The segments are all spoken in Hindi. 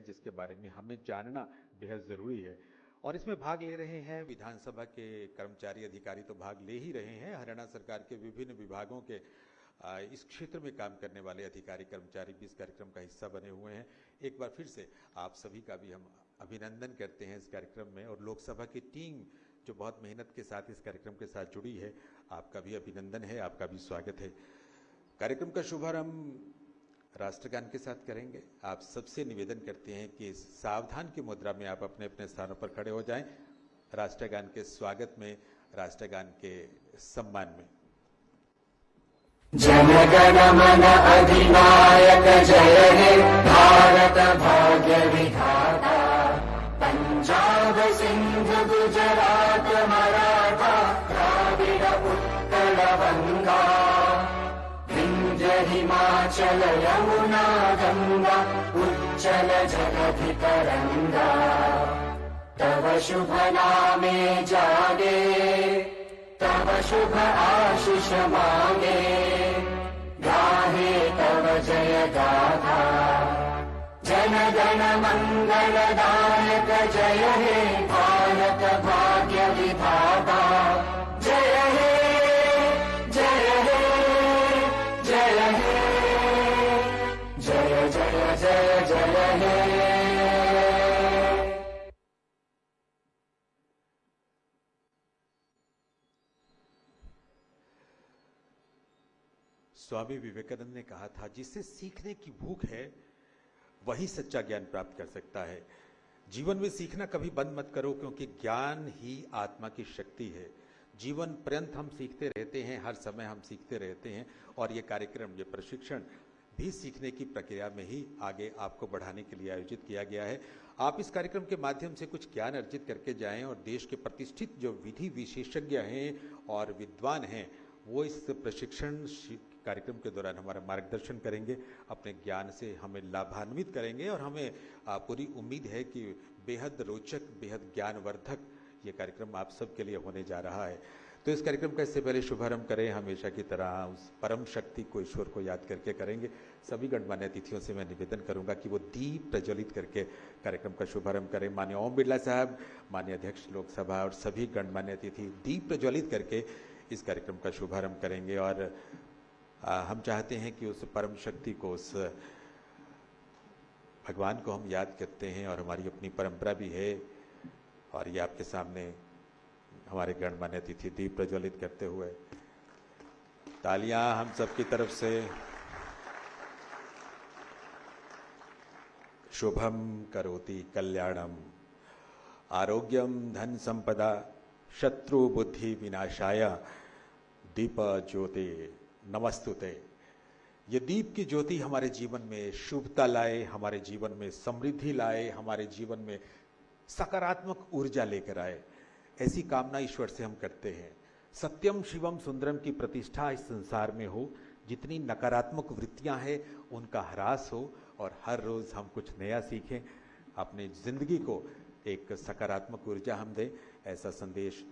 है जिसके बारे में हमें जानना बेहद ज़रूरी है। और इसमें भाग ले रहे हैं विधानसभा के कर्मचारी अधिकारी तो भाग ले ही रहे हैं, हरियाणा सरकार के विभिन्न विभागों के इस क्षेत्र में काम करने वाले अधिकारी कर्मचारी भी इस कार्यक्रम का हिस्सा बने हुए हैं। एक बार फिर से आप सभी का भी हम अभिनंदन करते हैं इस कार्यक्रम में, और लोकसभा की टीम जो बहुत मेहनत के साथ इस कार्यक्रम के साथ जुड़ी है, आपका भी अभिनंदन है, आपका भी स्वागत है। कार्यक्रम का शुभारंभ राष्ट्रगान के साथ करेंगे। आप सबसे निवेदन करते हैं कि सावधान की मुद्रा में आप अपने अपने स्थानों पर खड़े हो जाएं, राष्ट्रगान के स्वागत में, राष्ट्रगान के सम्मान में। जन गण मन अधिनायक जय हे भारत भाग्य विधाता, पंजाब सिंध गुजरात मराठा द्राविड़ उत्कल बंगा, विंध्य हिमाचल यमुना गंगा उच्चल जगधि तरंगा, तव शुभ नामे जागे तव शुभ आशीष मांगे, गाहे तव जय गाथा, जन गण मंगल दायक जय हे भारत भाग्य विधाता, जय हे जय हे जय हे जय जय जय जय हे। स्वामी विवेकानंद ने कहा था, जिससे सीखने की भूख है वही सच्चा ज्ञान प्राप्त कर सकता है। जीवन में सीखना कभी बंद मत करो, क्योंकि ज्ञान ही आत्मा की शक्ति है। जीवन पर्यंत हम सीखते रहते हैं, हर समय हम सीखते रहते हैं, और ये कार्यक्रम, ये प्रशिक्षण भी सीखने की प्रक्रिया में ही आगे आपको बढ़ाने के लिए आयोजित किया गया है। आप इस कार्यक्रम के माध्यम से कुछ ज्ञान अर्जित करके जाएं, और देश के प्रतिष्ठित जो विधि विशेषज्ञ हैं और विद्वान हैं, वो इस प्रशिक्षण कार्यक्रम के दौरान हमारा मार्गदर्शन करेंगे, अपने ज्ञान से हमें लाभान्वित करेंगे, और हमें पूरी उम्मीद है कि बेहद रोचक, बेहद ज्ञानवर्धक ये कार्यक्रम आप सबके लिए होने जा रहा है। तो इस कार्यक्रम का इससे पहले शुभारंभ करें, हमेशा की तरह उस परम शक्ति को, ईश्वर को याद करके करेंगे। सभी गणमान्य अतिथियों से मैं निवेदन करूंगा कि वो दीप प्रज्वलित करके कार्यक्रम का शुभारंभ करें। माननीय ओम बिरला साहब, माननीय अध्यक्ष लोकसभा और सभी गणमान्य अतिथि दीप प्रज्वलित करके इस कार्यक्रम का शुभारंभ करेंगे। और हम चाहते हैं कि उस परम शक्ति को, उस भगवान को हम याद करते हैं, और हमारी अपनी परंपरा भी है। और ये आपके सामने हमारे गणमान्य अतिथि दीप प्रज्वलित करते हुए, तालियां हम सबकी तरफ से। शुभम करोति कल्याणम, आरोग्यम धन संपदा, शत्रु बुद्धि विनाशाय, दीप ज्योति नमस्तुते। ये दीप की ज्योति हमारे जीवन में शुभता लाए, हमारे जीवन में समृद्धि लाए, हमारे जीवन में सकारात्मक ऊर्जा लेकर आए, ऐसी कामना ईश्वर से हम करते हैं। सत्यम शिवम सुंदरम की प्रतिष्ठा इस संसार में हो, जितनी नकारात्मक वृत्तियां हैं उनका ह्रास हो, और हर रोज हम कुछ नया सीखें, अपनी जिंदगी को एक सकारात्मक ऊर्जा हम दें, ऐसा संदेश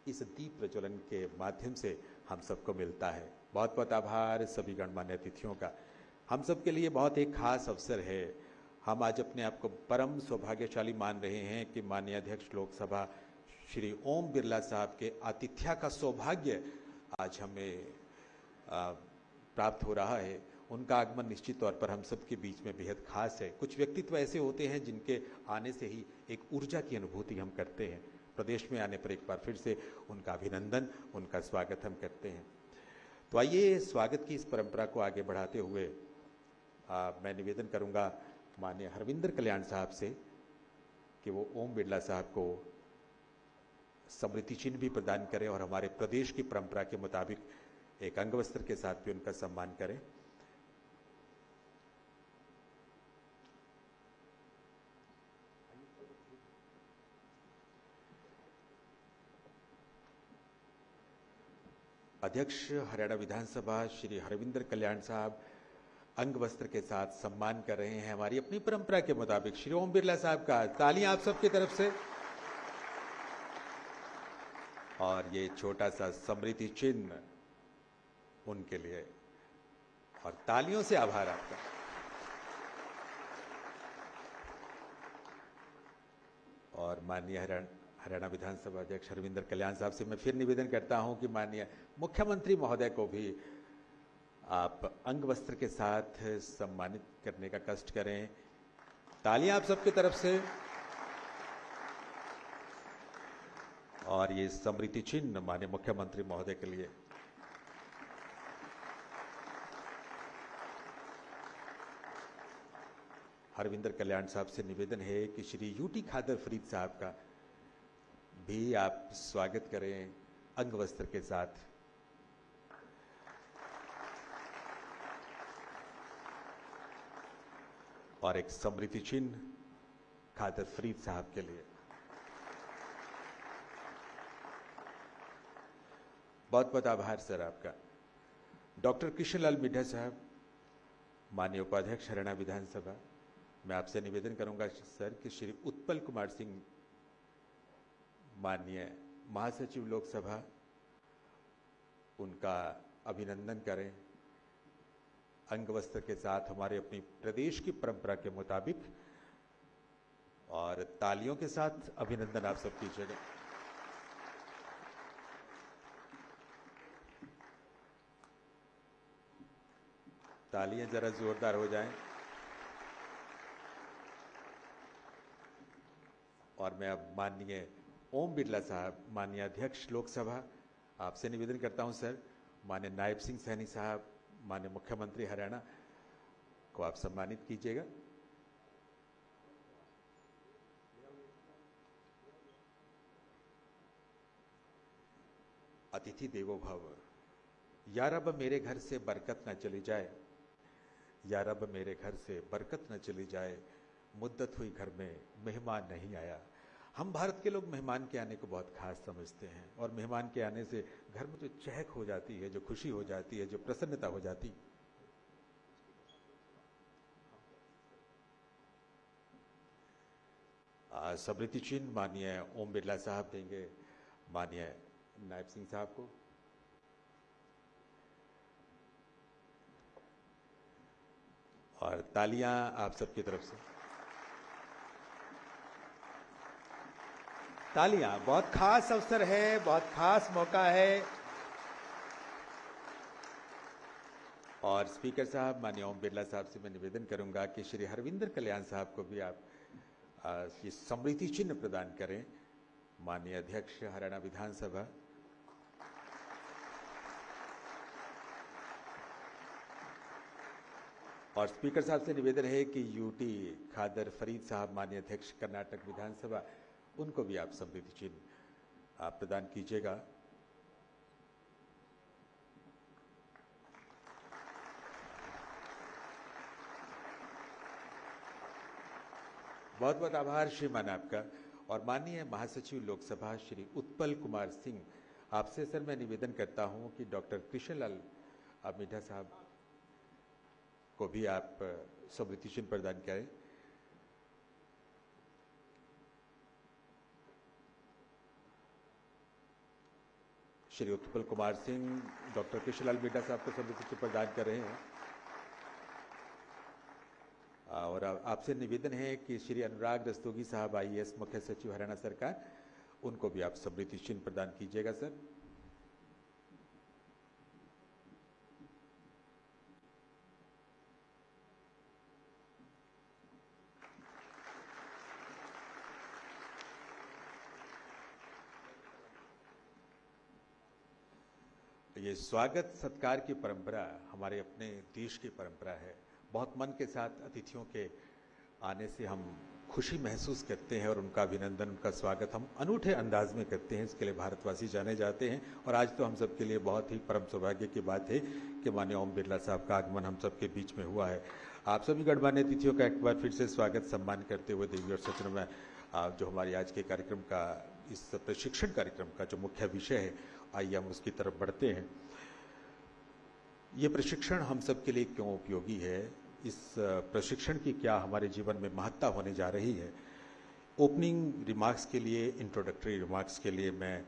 इस दीप प्रज्वलन के माध्यम से हम सबको मिलता है। बहुत बहुत आभार सभी गणमान्य अतिथियों का। हम सब के लिए बहुत एक खास अवसर है। हम आज अपने आप को परम सौभाग्यशाली मान रहे हैं कि माननीय अध्यक्ष लोकसभा श्री ओम बिरला साहब के आतिथ्य का सौभाग्य आज हमें प्राप्त हो रहा है। उनका आगमन निश्चित तौर पर हम सबके बीच में बेहद खास है। कुछ व्यक्तित्व ऐसे होते हैं जिनके आने से ही एक ऊर्जा की अनुभूति हम करते हैं। प्रदेश में आने पर एक बार फिर से उनका अभिनंदन, उनका स्वागत हम करते हैं। तो आइए स्वागत की इस परंपरा को आगे बढ़ाते हुए मैं निवेदन करूंगा माननीय हरविंदर कल्याण साहब से कि वो ओम बिरला साहब को स्मृति चिन्ह भी प्रदान करें और हमारे प्रदेश की परंपरा के मुताबिक एक अंगवस्त्र के साथ भी उनका सम्मान करें। अध्यक्ष हरियाणा विधानसभा श्री हरविंदर कल्याण साहब अंग वस्त्र के साथ सम्मान कर रहे हैं हमारी अपनी परंपरा के मुताबिक श्री ओम बिरला साहब का। तालियां आप सबकी तरफ से। और ये छोटा सा स्मृति चिन्ह उनके लिए, और तालियों से आभार आपका। और माननीय हरियाणा विधानसभा अध्यक्ष हरविंदर कल्याण साहब से मैं फिर निवेदन करता हूं कि माननीय मुख्यमंत्री महोदय को भी आप अंग वस्त्र के साथ सम्मानित करने का कष्ट करें। तालियां आप सबकी तरफ से। और ये स्मृति चिन्ह माननीय मुख्यमंत्री महोदय के लिए। हरविंदर कल्याण साहब से निवेदन है कि श्री यूटी खादर फरीद साहब का भी आप स्वागत करें अंग वस्त्र के साथ। और एक स्मृति चिन्ह खादर फरीद साहब के लिए। बहुत बहुत आभार सर आपका। डॉक्टर कृष्णलाल मिड्ढा साहब, माननीय उपाध्यक्ष हरियाणा विधानसभा, मैं आपसे निवेदन करूंगा सर कि श्री उत्पल कुमार सिंह, माननीय महासचिव लोकसभा, उनका अभिनंदन करें अंग वस्त्र के साथ हमारे अपनी प्रदेश की परंपरा के मुताबिक। और तालियों के साथ अभिनंदन आप सब कीजिएगा। तालियां जरा जोरदार हो जाएं। और मैं अब माननीय ओम बिरला साहब, माननीय अध्यक्ष लोकसभा, आपसे निवेदन करता हूं सर, माननीय नायब सिंह सैनी साहब, माननीय मुख्यमंत्री हरियाणा को आप सम्मानित कीजिएगा। अतिथि देवो भव। या रब मेरे घर से बरकत न चली जाए, या रब मेरे घर से बरकत न चली जाए, मुद्दत हुई घर में मेहमान नहीं आया। हम भारत के लोग मेहमान के आने को बहुत खास समझते हैं और मेहमान के आने से घर में जो चहक हो जाती है, जो खुशी हो जाती है, जो प्रसन्नता हो जाती। स्मृति चिन्ह माननीय ओम बिरला साहब देंगे माननीय नायब सिंह साहब को। और तालियां आप सबकी तरफ से। तालियां, बहुत खास अवसर है, बहुत खास मौका है। और स्पीकर साहब माननीय ओम बिरला साहब से मैं निवेदन करूंगा कि श्री हरविंदर कल्याण साहब को भी आप ये स्मृति चिन्ह प्रदान करें, माननीय अध्यक्ष हरियाणा विधानसभा। और स्पीकर साहब से निवेदन है कि यूटी खादर फरीद साहब, माननीय अध्यक्ष कर्नाटक विधानसभा, उनको भी आप स्मृति चिन्ह आप प्रदान कीजिएगा। बहुत बहुत आभार श्रीमान आपका। और माननीय महासचिव लोकसभा श्री उत्पल कुमार सिंह, आपसे सर मैं निवेदन करता हूं कि डॉक्टर कृष्णलाल मिड्ढा साहब को भी आप स्मृति चिन्ह प्रदान करें। श्री उत्पल कुमार सिंह डॉक्टर कृष्णलाल मिड्ढा साहब को स्मृति चिन्ह प्रदान कर रहे हैं। और आपसे निवेदन है कि श्री अनुराग रस्तोगी साहब, आईएएस मुख्य सचिव हरियाणा सरकार, उनको भी आप स्मृति चिन्ह प्रदान कीजिएगा सर। ये स्वागत सत्कार की परंपरा हमारे अपने देश की परंपरा है। बहुत मन के साथ अतिथियों के आने से हम खुशी महसूस करते हैं और उनका अभिनंदन, उनका स्वागत हम अनूठे अंदाज में करते हैं। इसके लिए भारतवासी जाने जाते हैं। और आज तो हम सबके लिए बहुत ही परम सौभाग्य की बात है कि माननीय ओम बिरला साहब का आगमन हम सबके बीच में हुआ है। आप सभी गणमान्य अतिथियों का एक बार फिर से स्वागत सम्मान करते हुए देवी और सचनों में जो हमारी आज के कार्यक्रम का, इस प्रशिक्षण कार्यक्रम का जो मुख्य विषय है, आइए हम उसकी तरफ बढ़ते हैं। ये प्रशिक्षण हम सब के लिए क्यों उपयोगी है, इस प्रशिक्षण की क्या हमारे जीवन में महत्ता होने जा रही है। ओपनिंग रिमार्क्स के लिए, इंट्रोडक्टरी रिमार्क्स के लिए मैं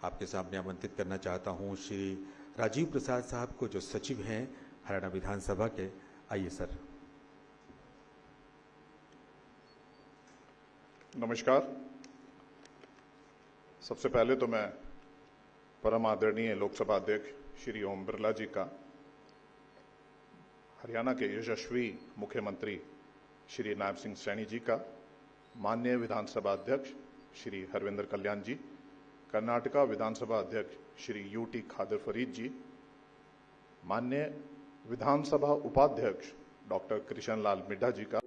आपके सामने आमंत्रित करना चाहता हूं श्री राजीव प्रसाद साहब को, जो सचिव हैं हरियाणा विधानसभा के। आइए सर। नमस्कार। सबसे पहले तो मैं परम आदरणीय लोकसभा अध्यक्ष श्री ओम बिरला जी का, हरियाणा के यशस्वी मुख्यमंत्री श्री नायब सिंह सैनी जी का, माननीय विधानसभा अध्यक्ष श्री हरविंदर कल्याण जी, कर्नाटका विधानसभा अध्यक्ष श्री यूटी खादर फरीद जी, माननीय विधानसभा उपाध्यक्ष डॉक्टर कृष्ण लाल मिड्ढा जी का,